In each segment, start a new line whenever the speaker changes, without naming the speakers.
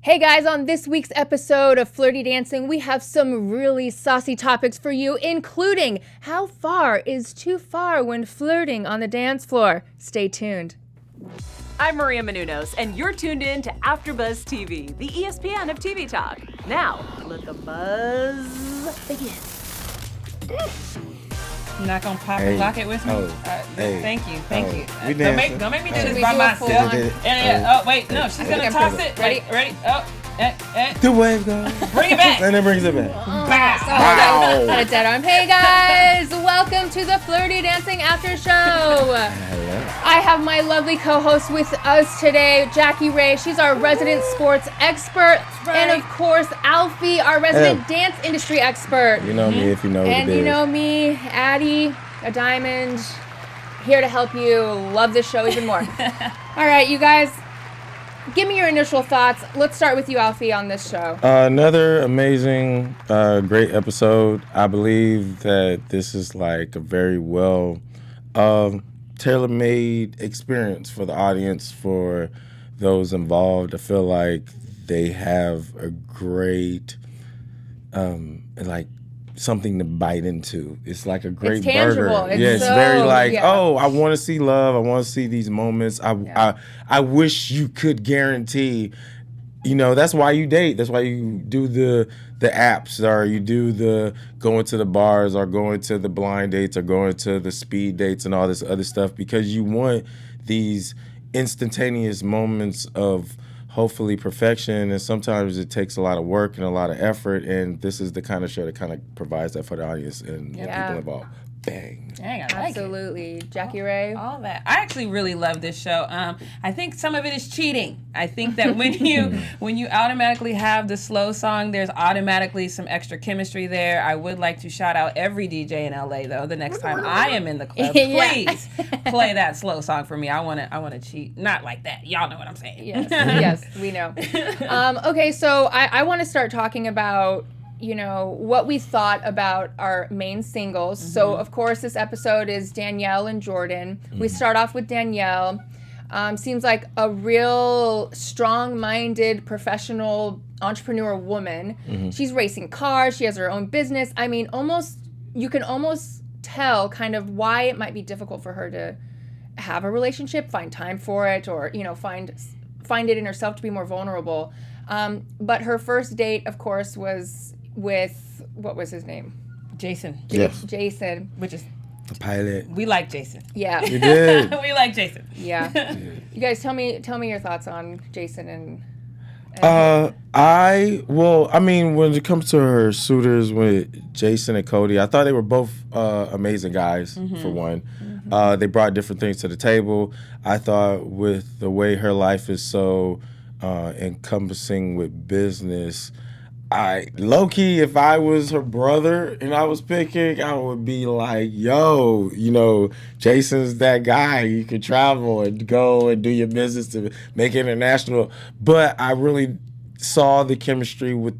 Hey guys, on this week's episode of Flirty Dancing, we have some really saucy topics for you, including how far is too far when flirting on the dance floor. Stay tuned.
I'm Maria Menounos, and you're tuned in to AfterBuzz TV, the ESPN of TV talk. Now, let the buzz begin.
You're not gonna pop and lock it with me? Thank you. Don't make me do
Should
this
we
by
do a full
myself.
on?
Oh, wait, no, she's gonna toss it.
Ready?
Ready? Oh,
The wave goes.
bring it back.
And it brings it back.
Wow. Got a dead arm. Hey guys, welcome to the Flirty Dancing After Show. I have my lovely co-host with us today, Jackie Ray. She's our resident sports expert.
right.
And of course, Alfie, our resident dance industry expert.
You know me if you know
And
what it
you
is.
know me, Addie, Adiamond, here to help you love this show even more. All right, you guys, give me your initial thoughts. Let's start with you, Alfie, on this show.
Another amazing, great episode. I believe that this is like a very well tailor-made experience for the audience, for those involved. I feel like they have a great, like, something to bite into. It's like a great
It's tangible.
burger.
It's
It's
so-
very like,
yeah.
oh, I want to see love. I want to see these moments. I wish you could guarantee. You know, that's why you date. That's why you do the apps, or you do the going to the bars, or going to the blind dates, or going to the speed dates and all this other stuff, because you want these instantaneous moments of hopefully perfection. And sometimes it takes a lot of work and a lot of effort. And this is the kind of show that kind of provides that for the audience and the people involved. Bang.
Dang, I like it.
Absolutely. Jackie Ray?
All that. I actually really love this show. I think some of it is cheating. I think that when you automatically have the slow song, there's automatically some extra chemistry there. I would like to shout out every DJ in LA though. The next time I am in the club, please play that slow song for me. I wanna cheat. Not like that. Y'all know what I'm saying.
Yes, we know. Okay, so I want to start talking about, you know, what we thought about our main singles. So, of course, this episode is Danielle and Jordan. We start off with Danielle. Seems like a real strong-minded, professional entrepreneur woman. She's racing cars. She has her own business. I mean, you can almost tell kind of why it might be difficult for her to have a relationship, find time for it, or, you know, find it in herself to be more vulnerable. But her first date, of course, was with, what was his name?
Jason.
Yes.
Jason.
Which is,
The pilot.
we like Jason.
Yeah.
You did.
We like Jason.
Yeah. You guys, tell me your thoughts on Jason and
when it comes to her suitors with Jason and Cody, I thought they were both amazing guys, for one. They brought different things to the table. I thought with the way her life is so encompassing with business, low-key, if I was her brother and I was picking, I would be like, yo, you know, Jason's that guy. You could travel and go and do your business to make it international. But I really saw the chemistry with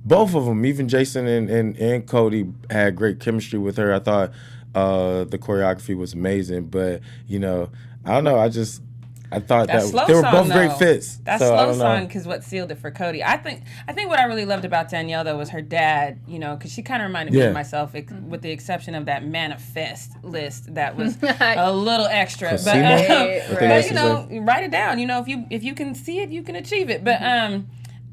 both of them. Even Jason and Cody had great chemistry with her. I thought the choreography was amazing. But, you know, I don't know. I thought that they were both great fits.
That slow song is what sealed it for Cody. I think what I really loved about Danielle though was her dad. You know, because she kind of reminded me of myself, with the exception of that manifest list that was a little extra. But you know, write it down. You know, if you can see it, you can achieve it. But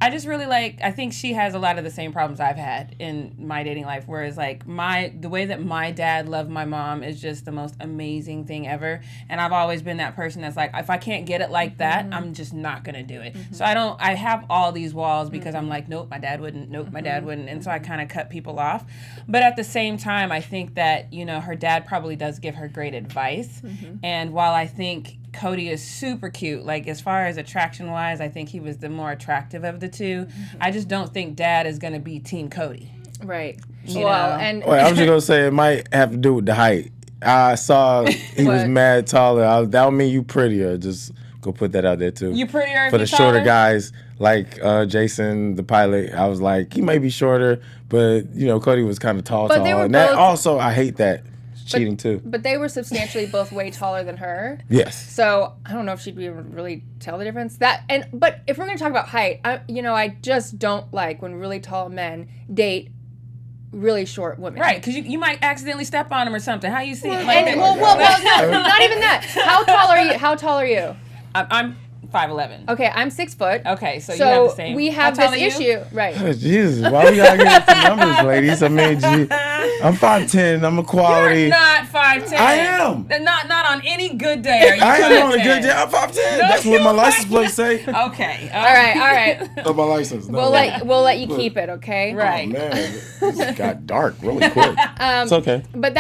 I just really I think she has a lot of the same problems I've had in my dating life, whereas like the way that my dad loved my mom is just the most amazing thing ever. And I've always been that person that's like, if I can't get it like that, I'm just not going to do it. So I have all these walls because I'm like, nope, my dad wouldn't. Nope, my dad wouldn't. And so I kind of cut people off. But at the same time, I think that, you know, her dad probably does give her great advice. And while I think Cody is super cute, like as far as attraction wise, I think he was the more attractive of the two. I just don't think dad is going to be team Cody.
right.
You
Well,
know.
and
I was just going to say it might have to do with the height. I saw he was mad taller. That would mean you prettier. Just go put that out there too.
You prettier if
for the
you're
shorter
taller?
guys like Jason, the pilot. I was like, he may be shorter, but you know, Cody was kind of tall.
But they were
And that
both-
also, I hate that. cheating too.
But they were substantially both way taller than her.
Yes.
So I don't know if she'd be able to really tell the difference. But if we're going to talk about height, I just don't like when really tall men date really short women.
Right, because you might accidentally step on them or something. How you see it?
Well, not even that. How tall are you?
I'm 5'11".
Okay, I'm 6 foot.
Okay, so you have the same.
We have this issue, right?
Oh, Jesus, why we gotta get into numbers, ladies? I mean, I'm 5'10". I'm a quality.
You're not 5'10".
I am.
Not on any good day. Are you
I am on a
5'10"?
good day. I'm 5'10". That's what my license plate say.
Okay.
All right.
Oh, my license. No,
we'll let you keep it, okay?
Right.
Oh, man, this got dark really quick. It's okay.
But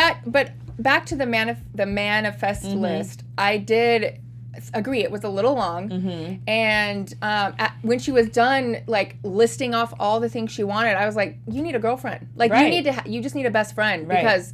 back to the manifest list. I did agree it was a little long, and when she was done like listing off all the things she wanted, I was like, you need a girlfriend, like you just need a best friend, because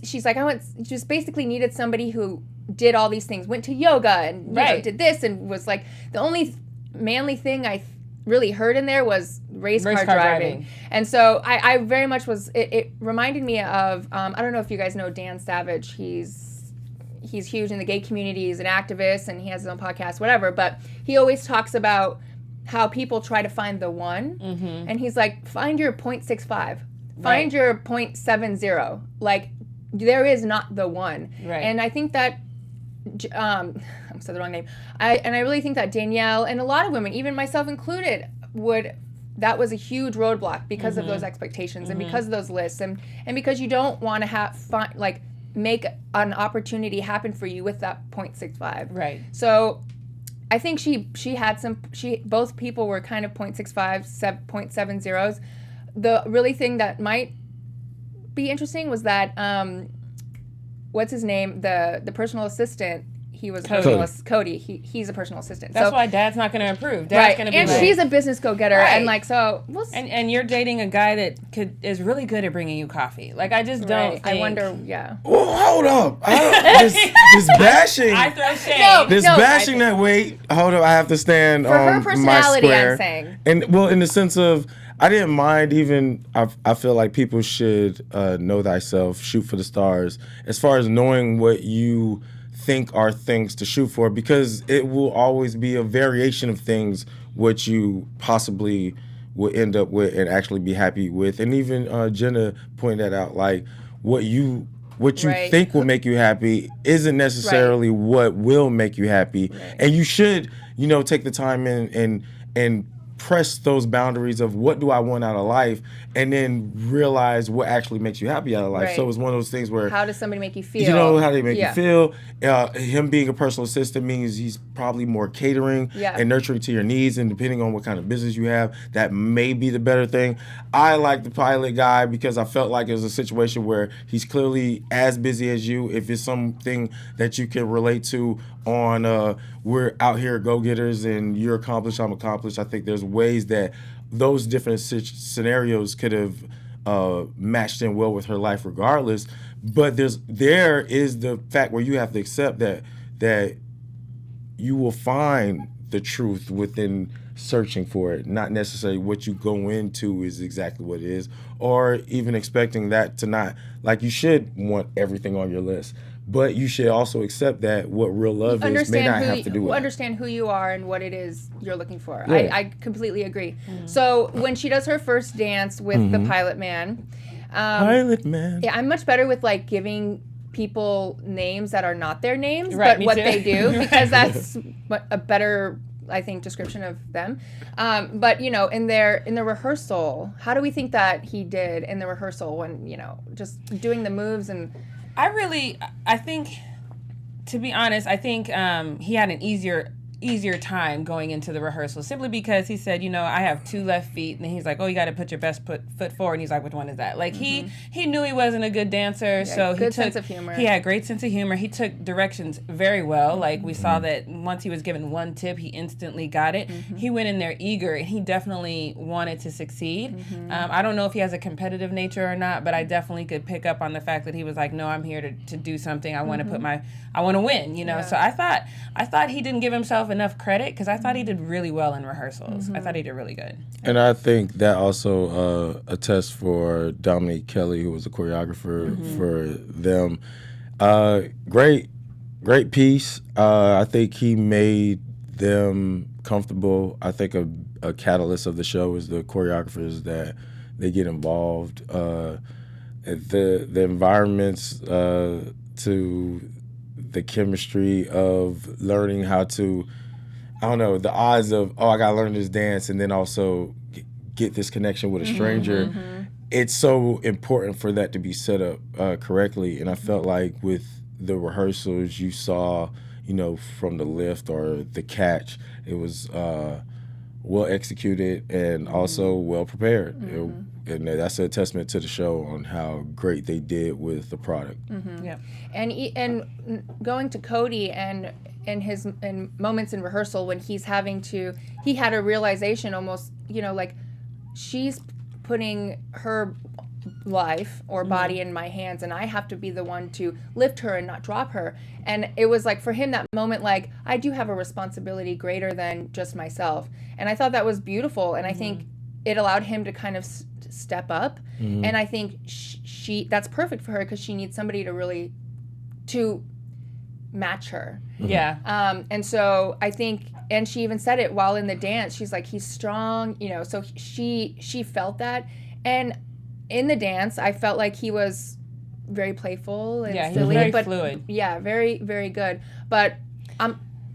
she's like, she just basically needed somebody who did all these things, went to yoga and you know, did this, and was like, the only manly thing I really heard in there was race car driving. And so I very much was, it reminded me of, I don't know if you guys know Dan Savage. He's huge in the gay community. He's an activist and he has his own podcast, whatever. But he always talks about how people try to find the one. And he's like, find your 0.65. Find your 0.70. Like, there is not the one. And I think that, I said the wrong name. I really think that Danielle and a lot of women, even myself included, that was a huge roadblock because of those expectations and because of those lists and because you don't want to make an opportunity happen for you with that 0.65.
Right.
So I think both people were kind of 0.65, 0.70s. The really thing that might be interesting was that, what's his name? The personal assistant, he was Cody. He's a personal assistant.
That's why Dad's not going to approve. Dad's going to be
and she's a business go-getter, and like so. We'll see.
And you're dating a guy that is really good at bringing you coffee. Like I just don't. Think...
I wonder. Yeah.
Well, hold up. This bashing.
I throw shade.
Bashing that weight. Hold up. I have to stand
for
on
her personality.
my square.
I'm saying.
And well, in the sense of, I didn't mind even. I feel like people should know thyself, shoot for the stars. As far as knowing what you think are things to shoot for, because it will always be a variation of things what you possibly will end up with and actually be happy with. And even Jenna pointed that out, like what you think will make you happy isn't necessarily what will make you happy. And you should, take the time and press those boundaries of what do I want out of life, and then realize what actually makes you happy out of life. So it's one of those things where,
how does somebody make you feel?
How they make you feel. Him being a personal assistant means he's probably more catering and nurturing to your needs, and depending on what kind of business you have, that may be the better thing. I like the pilot guy because I felt like it was a situation where he's clearly as busy as you. If it's something that you can relate to on we're out here go-getters and you're accomplished, I'm accomplished, I think there's ways that those different scenarios could have matched in well with her life regardless. But there is the fact where you have to accept that you will find the truth within searching for it, not necessarily what you go into is exactly what it is, or even expecting that to not, like, you should want everything on your list. But you should also accept that what real love is may not have to do with it.
Understand who you are and what it is you're looking for. Yeah. I completely agree. So when she does her first dance with the pilot man, yeah, I'm much better with like giving people names that are not their names, but what they do, because that's a better, I think, description of them. But in the rehearsal, how do we think that he did in the rehearsal when just doing the moves? And
I think, to be honest, I think he had an easier time going into the rehearsal, simply because he said, I have 2 left feet, and he's like, oh, you got to put your best foot forward, and he's like, which one is that? Like, he knew he wasn't a good dancer, so he
sense of humor.
He had a great sense of humor. He took directions very well. Like, we saw that once he was given one tip, he instantly got it. He went in there eager, and he definitely wanted to succeed. I don't know if he has a competitive nature or not, but I definitely could pick up on the fact that he was like, no, I'm here to do something. I want to I want to win, So I thought he didn't give himself enough credit because I thought he did really well in rehearsals. I thought he did really good.
And I think that also attests for Dominique Kelly, who was the choreographer for them. Great piece. I think he made them comfortable. I think a catalyst of the show is the choreographers that they get involved. The environments to the chemistry of learning how to, I don't know, the odds of, I got to learn this dance and then also get this connection with a stranger. It's so important for that to be set up correctly. And I felt like with the rehearsals you saw, from the lift or the catch, it was well executed and also well prepared. And that's a testament to the show on how great they did with the product.
Yeah, and going to Cody and his moments in rehearsal when he had a realization almost, like she's putting her life or body in my hands and I have to be the one to lift her and not drop her. And it was like for him that moment, like I do have a responsibility greater than just myself. And I thought that was beautiful. And I think it allowed him to kind of step up. And I think she that's perfect for her because she needs somebody to really match her.
Yeah.
And so I think, and she even said it while in the dance, she's like, he's strong, so she felt that. And in the dance, I felt like he was very playful and silly.
He was very fluid.
Yeah, very, very good. But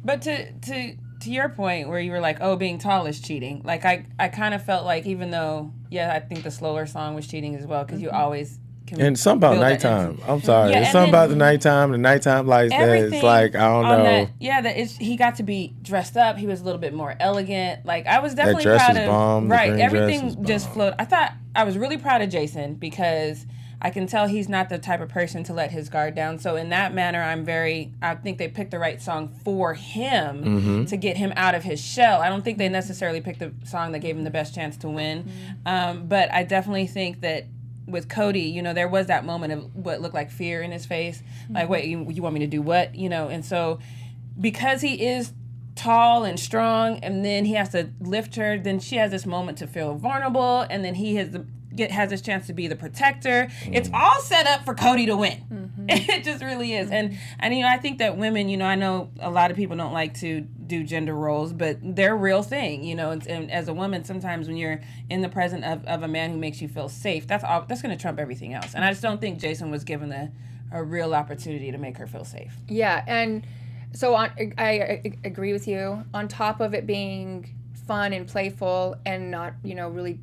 to your point where you were like, being tall is cheating. Like I kind of felt like even though, I think the slower song was cheating as well because you always can.
And something about nighttime. I'm sorry. It's something about the nighttime lights that it's like, I don't know.
He got to be dressed up. He was a little bit more elegant. Like I was definitely
that dress
proud
was
of.
bomb.
Right. Everything just flowed. I was really proud of Jason because I can tell he's not the type of person to let his guard down. So in that manner, I think they picked the right song for him to get him out of his shell. I don't think they necessarily picked the song that gave him the best chance to win. But I definitely think that with Cody, there was that moment of what looked like fear in his face. Like, wait, you want me to do what? And so because he is tall and strong and then he has to lift her, then she has this moment to feel vulnerable and then he has this chance to be the protector. It's all set up for Cody to win. It just really is. And I think that women, I know a lot of people don't like to do gender roles, but they're a real thing, and as a woman, sometimes when you're in the presence of a man who makes you feel safe, that's going to trump everything else. And I just don't think Jason was given a real opportunity to make her feel safe.
Yeah, and so I agree with you. On top of it being fun and playful and not, really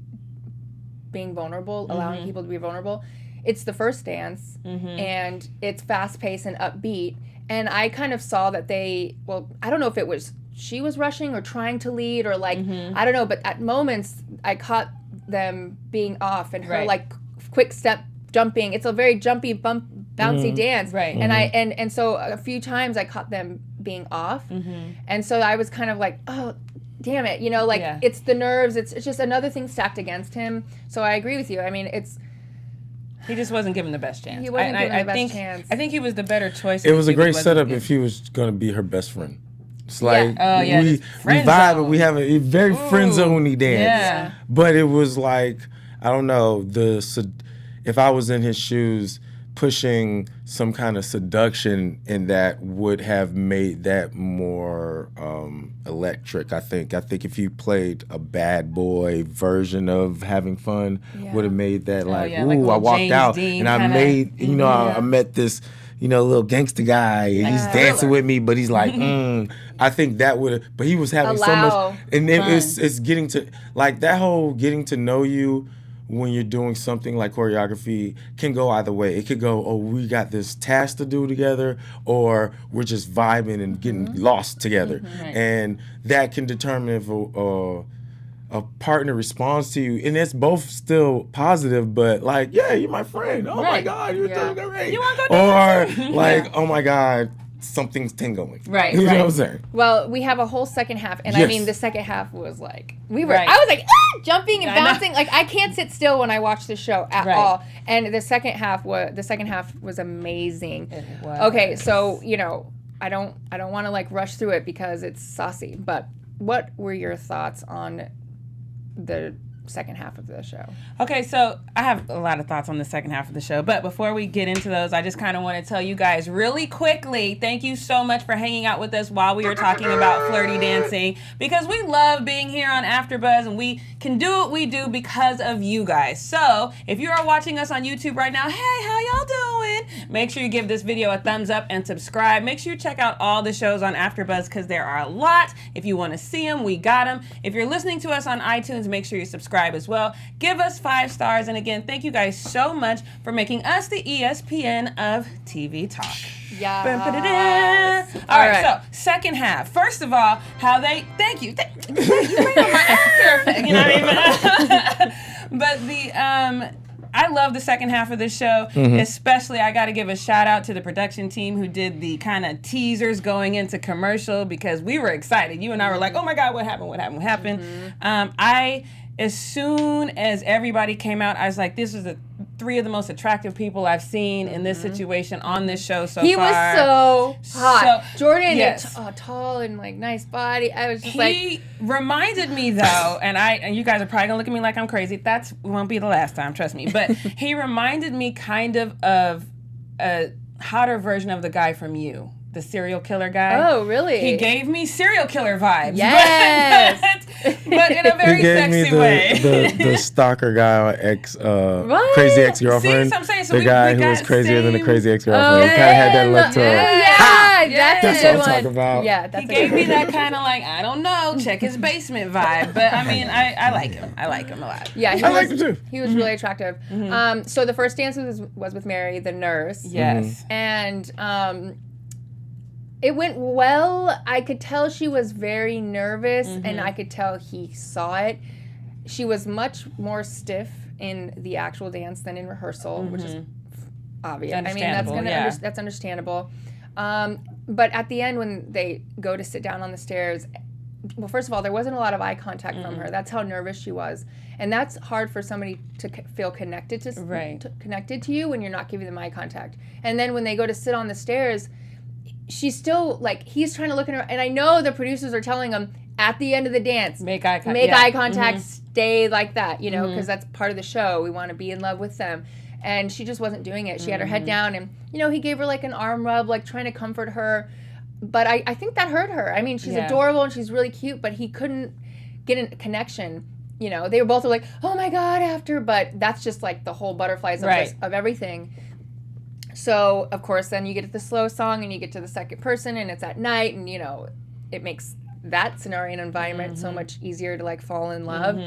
being vulnerable, allowing people to be vulnerable, it's the first dance and it's fast-paced and upbeat. And I kind of saw that I don't know if it was she was rushing or trying to lead or like, I don't know, but at moments I caught them being off and her like quick step jumping. It's a very jumpy, bouncy dance.
Right.
And and so a few times I caught them being off. And so I was kind of like, oh, damn it. It's the nerves. It's just another thing stacked against him. So I agree with you. I mean,
he just wasn't given the best chance.
He wasn't given the best chance.
I think he was the better choice.
It was a great setup if he was going to be her best friend. It's like we vibe and we have a very friend zone-y dance.
Yeah.
But it was like, I don't know, if I was in his shoes, pushing some kind of seduction in that would have made that more electric. I think if you played a bad boy version of having fun, would have made that like ooh, I walked James out Dean and I made I met this little gangster guy and he's dancing with me, but he's like I think that would have, but he was having so much, and then it's getting to like that whole getting to know you. When you're doing something like choreography can go either way. It could go, we got this task to do together, or we're just vibing and getting lost together. And that can determine if a partner responds to you. And it's both still positive, but like, yeah, you're my friend. Oh my God, you're doing great. You want to go dance? Or like, oh my God, something's tingling.
Right.
You know what I'm saying?
Well, we have a whole second half, and I mean, the second half was like, I was like, jumping and bouncing. Like, I can't sit still when I watch the show at all. And the second half was amazing.
It was.
Okay, so, I don't want to like rush through it because it's saucy. But what were your thoughts on the second half of the show?
Okay, so I have a lot of thoughts on the second half of the show, but before we get into those, I just kind of want to tell you guys really quickly, thank you so much for hanging out with us while we were talking about flirty dancing, because we love being here on AfterBuzz, and we can do what we do because of you guys. So if you are watching us on YouTube right now, hey, how y'all doing? Make sure you give this video a thumbs up and subscribe. Make sure you check out all the shows on AfterBuzz because there are a lot. If you want to see them, we got them. If you're listening to us on iTunes, make sure you subscribe as well. Give us 5 stars. And again, thank you guys so much for making us the ESPN of TV talk.
Yeah.
All right, so second half. First of all, how they thank you bring up my actor. You know what I mean? But I love the second half of the show, especially I got to give a shout out to the production team who did the kind of teasers going into commercial, because we were excited. You and I were like, oh my God, what happened? As soon as everybody came out, I was like, this is the 3 of the most attractive people I've seen in this situation on this show so far.
He was so hot. Jordan,
yes.
Tall and like nice body. I was just
He reminded me though, and you guys are probably gonna look at me like I'm crazy. That won't be the last time, trust me. But he reminded me kind of a hotter version of the guy from You. The serial killer guy.
Oh, really?
He gave me serial killer vibes.
Yes.
but in a very sexy way.
the stalker guy on Crazy Ex-Girlfriend.
See, so I'm saying,
the guy who was crazier than the Crazy Ex-Girlfriend. He kind of had that look to him.
Yeah,
that's what I'm talking about.
Yeah, that's
he gave me that kind of like, I don't know, check his basement vibe. But I mean, I like him. I like him a lot.
Yeah,
I like him too.
He was really attractive. So the first dance was with Mary, the nurse.
Yes.
And it went well. I could tell she was very nervous, and I could tell he saw it. She was much more stiff in the actual dance than in rehearsal, which is obvious. I mean, that's understandable. But at the end, when they go to sit down on the stairs, well, first of all, there wasn't a lot of eye contact from her. That's how nervous she was, and that's hard for somebody to feel connected to you when you're not giving them eye contact. And then when they go to sit on the stairs, she's still like, he's trying to look at her, and I know the producers are telling him at the end of the dance, make eye contact, stay like that, you know, because that's part of the show. We want to be in love with them. And she just wasn't doing it. She had her head down, and, you know, he gave her like an arm rub, like trying to comfort her. But I think that hurt her. I mean, she's adorable and she's really cute, but he couldn't get a connection. You know, they were both like, oh my God, but that's just like the whole butterflies of everything. So, of course, then you get to the slow song and you get to the second person and it's at night, and, you know, it makes that scenario and environment so much easier to, like, fall in love.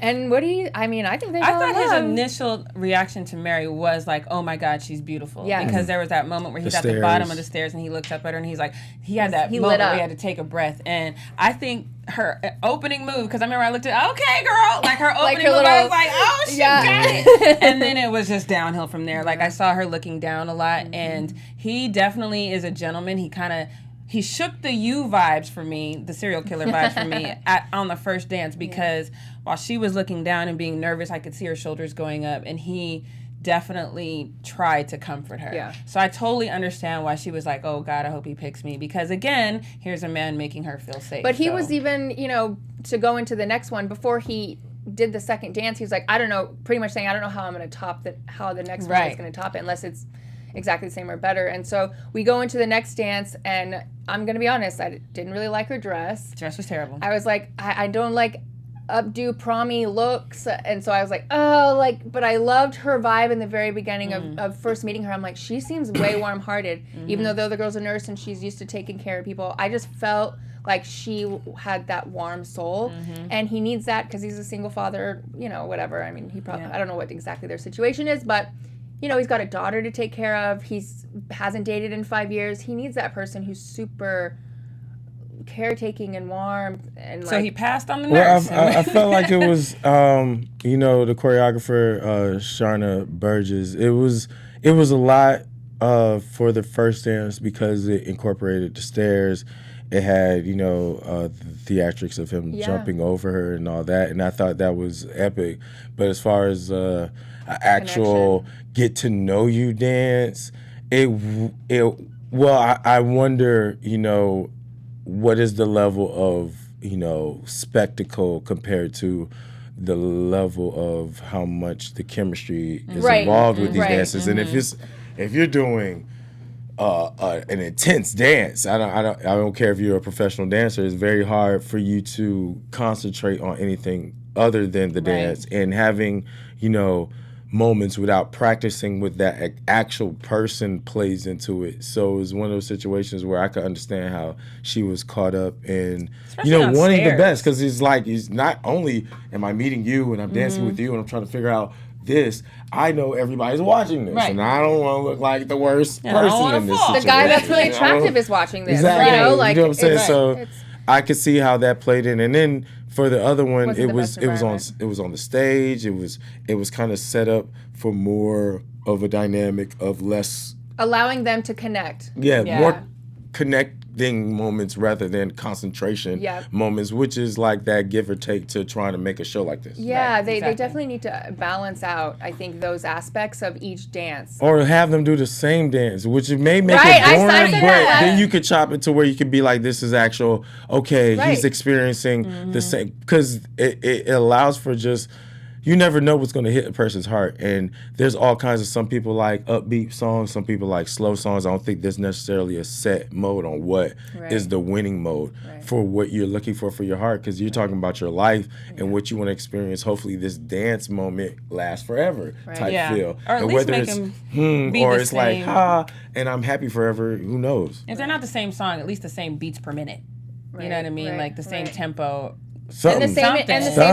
And what do you, I mean, I think they
I thought his initial reaction to Mary was like, oh my God, she's beautiful. Yeah. Because there was that moment where he's at the bottom of the stairs and he looks up at her and he's like, he had that moment where he had to take a breath. And I think her opening move, because I remember I looked at, okay, girl, like her opening move, I was like, oh, she got it. And then it was just downhill from there. Like, I saw her looking down a lot, and he definitely is a gentleman. He shook the You vibes for me, the serial killer vibes for me on the first dance, because while she was looking down and being nervous, I could see her shoulders going up, and he definitely tried to comfort her. Yeah. So I totally understand why she was like, oh God, I hope he picks me, because again, here's a man making her feel safe.
But he was even, you know, to go into the next one, before he did the second dance, he was like, I don't know, pretty much saying, I don't know how I'm going to top how the next one is going to top it, unless it's exactly the same or better. And so we go into the next dance, and I'm gonna be honest, I didn't really like her dress.
Dress was terrible.
I was like, I don't like updo promy looks, and so I was like, oh, like, but I loved her vibe in the very beginning of first meeting her. I'm like, she seems way warm-hearted, even though the other girl's a nurse and she's used to taking care of people. I just felt like she had that warm soul, and he needs that because he's a single father, you know, whatever. I mean, he probably, I don't know what exactly their situation is, but you know, he's got a daughter to take care of. Hasn't dated in 5 years. He needs that person who's super caretaking and warm. And
so he passed on the nurse.
Well, I felt like it was, you know, the choreographer Sharna Burgess. It was a lot for the first dance because it incorporated the stairs. It had, you know, the theatrics of him jumping over her and all that, and I thought that was epic. But as far as actual get to know you dance, it Well, I wonder, what is the level of, spectacle compared to the level of how much the chemistry is involved with these dances. And if you're doing an intense dance, I don't care if you're a professional dancer, it's very hard for you to concentrate on anything other than the dance, and having, moments without practicing with that actual person plays into it. So it was one of those situations where I could understand how she was caught up in, wanting the best, because it's not only am I meeting you and I'm dancing with you and I'm trying to figure out this, I know everybody's watching this, and I don't want to look like the worst person in this situation.
The guy that's really attractive is watching this.
Exactly.
You know what I'm saying?
So I could see how that played in, and then for the other one, it was on the stage. It was kind of set up for more of a dynamic of less
allowing them to connect.
More connecting moments rather than concentration moments, which is like that give or take to trying to make a show like this.
Yeah, they definitely need to balance out, I think, those aspects of each dance.
Or have them do the same dance, which may make it boring, but then you could chop it to where you could be like, this is actual, he's experiencing the same, because it allows for just, you never know what's going to hit a person's heart. And there's all kinds of, some people like upbeat songs, some people like slow songs. I don't think there's necessarily a set mode on what is the winning mode for what you're looking for your heart, because you're talking about your life and what you want to experience. Hopefully this dance moment lasts forever type feel.
Or at least
whether
make
it's
them be
or
the
it's
same.
like, and I'm happy forever, who knows?
If they're not the same song, at least the same beats per minute. You know what I mean? Like the same tempo.
And the same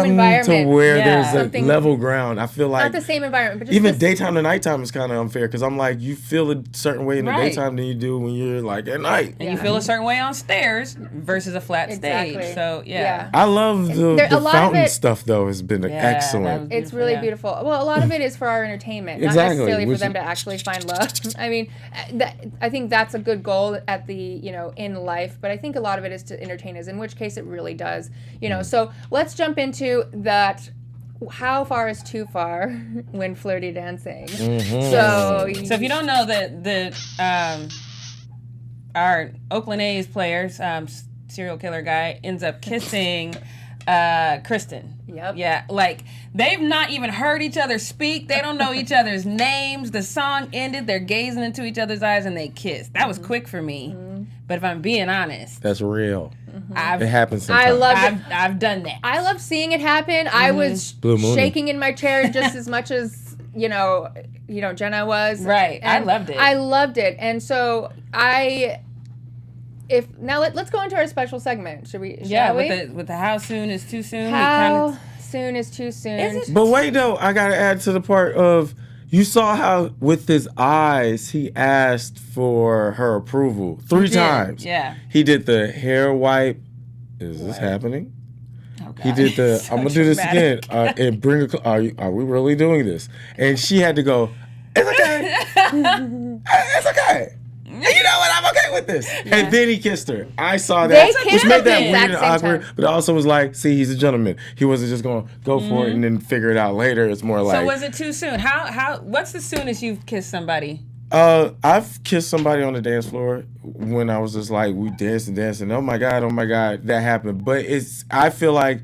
environment.
To where there's a level ground. I feel like
not the same environment, but just
even daytime to nighttime is kind of unfair, because I'm like, you feel a certain way in the daytime than you do when you're like at night.
And you feel a certain way on stairs versus a flat stage. So
I love the fountain stuff though. Has been excellent.
It's really beautiful. Well, a lot of it is for our entertainment, not necessarily for them to actually find love. I mean, I think that's a good goal at the in life, but I think a lot of it is to entertain us. In which case, it really does. So let's jump into that. How far is too far when flirty dancing? So
if you don't know that our Oakland A's players, serial killer guy, ends up kissing Kristen.
Yep.
Yeah, like they've not even heard each other speak. They don't know each other's names. The song ended. They're gazing into each other's eyes and they kiss. That was quick for me. But if I'm being honest,
that's real. It happens sometimes.
I love
it. I've done that.
I love seeing it happen. I was shaking in my chair just as much as Jenna was.
Right. I loved it.
I loved it. And so let's go into our special segment. Shall we?
With the how soon is too soon.
How soon is too soon?
But wait, though, I gotta add to the part of, you saw how with his eyes he asked for her approval 3 times.
Yeah.
He did the hair wipe. Is this happening? Okay. He did the. So I'm gonna do this again. And bring. Are we really doing this? And she had to go. It's okay. It's okay. And you know what? I'm okay with this. Yeah. And then he kissed her. I saw that, which made that weird and awkward. But it also was like, see, he's a gentleman. He wasn't just going to go for it and then figure it out later. It's more like.
So was it too soon? What's the soonest you've kissed somebody?
I've kissed somebody on the dance floor when I was just like, we dancing. Oh my God, that happened. But I feel like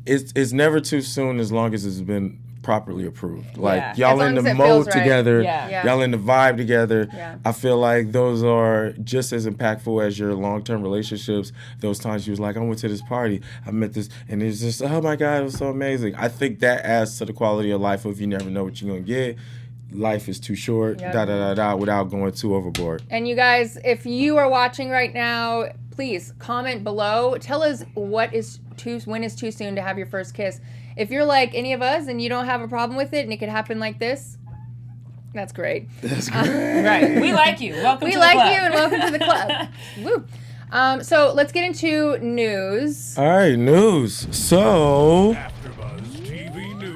it's never too soon as long as it's been properly approved. Like y'all in the mode together, y'all in the vibe together. I feel like those are just as impactful as your long-term relationships. Those times you was like, I went to this party, I met this, and it's just, oh my God, it was so amazing. I think that adds to the quality of life of you never know what you're gonna get. Life is too short, without going too overboard.
And you guys, if you are watching right now, please comment below. Tell us when is too soon to have your first kiss. If you're like any of us and you don't have a problem with it and it could happen like this, that's great.
That's great.
Right. We like you. Welcome to the club.
We like you and welcome to the club. Woo. So let's get into news.
All right, news. So,
AfterBuzz TV news.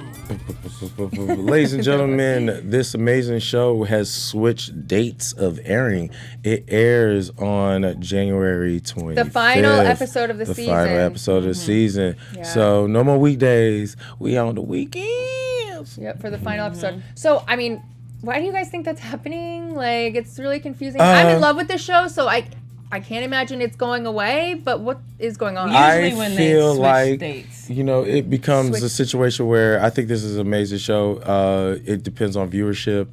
Ladies and gentlemen, this amazing show has switched dates of airing. It airs on January 25th.
The final episode of the season.
The final episode of the season. Yeah. So no more weekdays. We on the weekends.
Yep, for the final episode. So, I mean, Why do you guys think that's happening? Like, it's really confusing. I'm in love with this show, so I can't imagine it's going away, but what is going on?
Usually when they switch dates.
It becomes a situation where I think this is an amazing show. It depends on viewership.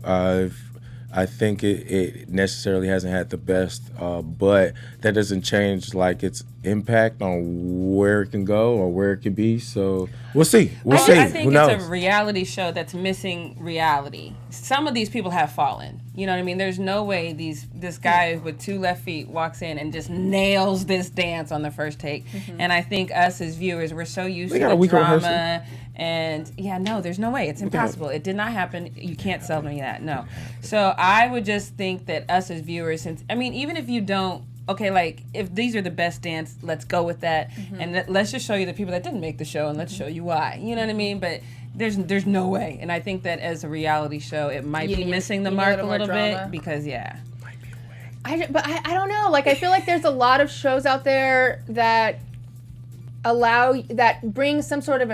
I think it necessarily hasn't had the best, but that doesn't change like its impact on where it can go or where it can be. So we'll see. We'll see.
I think
Who knows?
it's a reality show that's missing reality. Some of these people have fallen. You know what I mean? There's no way this guy with 2 left feet walks in and just nails this dance on the first take. And I think us as viewers, we're so used to the drama. And there's no way. It's impossible. It did not happen. You can't sell me that. No. So I would just think that us as viewers, even if you don't, like if these are the best dance, let's go with that. And let's just show you the people that didn't make the show and let's show you why. You know what I mean? But there's no way. And I think that as a reality show, it might be missing the mark a little bit because,
I don't know. Like, I feel like there's a lot of shows out there that bring some sort of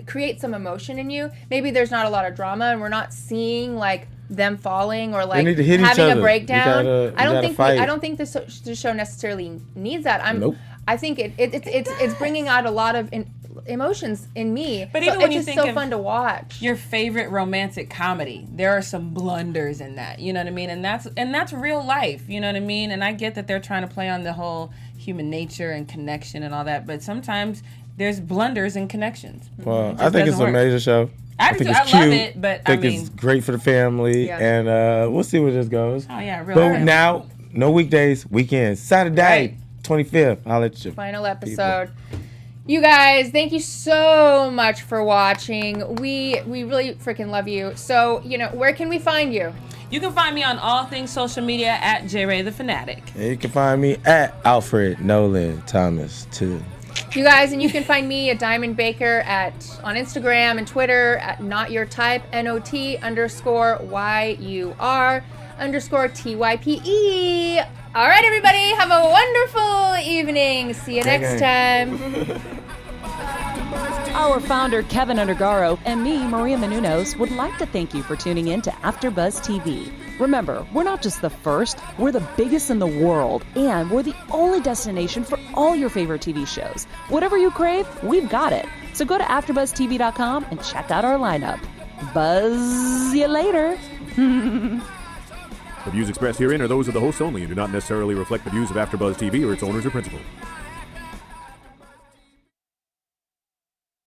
create some emotion in you. Maybe there's not a lot of drama and we're not seeing like them falling or like having a breakdown. I don't think the show necessarily needs that.
Nope.
I think it's bringing out a lot of emotions in me.
But even when
it's just so fun to watch.
Your favorite romantic comedy, there are some blunders in that. You know what I mean? And that's real life. You know what I mean? And I get that they're trying to play on the whole human nature and connection and all that, but sometimes there's blunders in connections.
Well, I think it's an amazing show.
I think it's cute. Love it, but
I think it's great for the family, and we'll see where this goes.
Oh yeah, real.
But now, no weekdays, weekends, Saturday, 25th. I'll let you.
Final episode. People. You guys, thank you so much for watching. We really freaking love you. So, where can we find you?
You can find me on all things social media at JRay the Fanatic.
And you can find me at Alfred Nolan Thomas too.
You guys, and you can find me at Adiamond Bake on Instagram and Twitter at NotYourType, NOT_YUR_TYPE. All right, everybody, have a wonderful evening. See you next time.
Our founder, Keven Undergaro, and me, Maria Menounos, would like to thank you for tuning in to AfterBuzz TV. Remember, we're not just the first, we're the biggest in the world, and we're the only destination for all your favorite TV shows. Whatever you crave, we've got it. So go to AfterBuzzTV.com and check out our lineup. Buzz you later.
The views expressed herein are those of the hosts only and do not necessarily reflect the views of AfterBuzz TV or its owners or principals.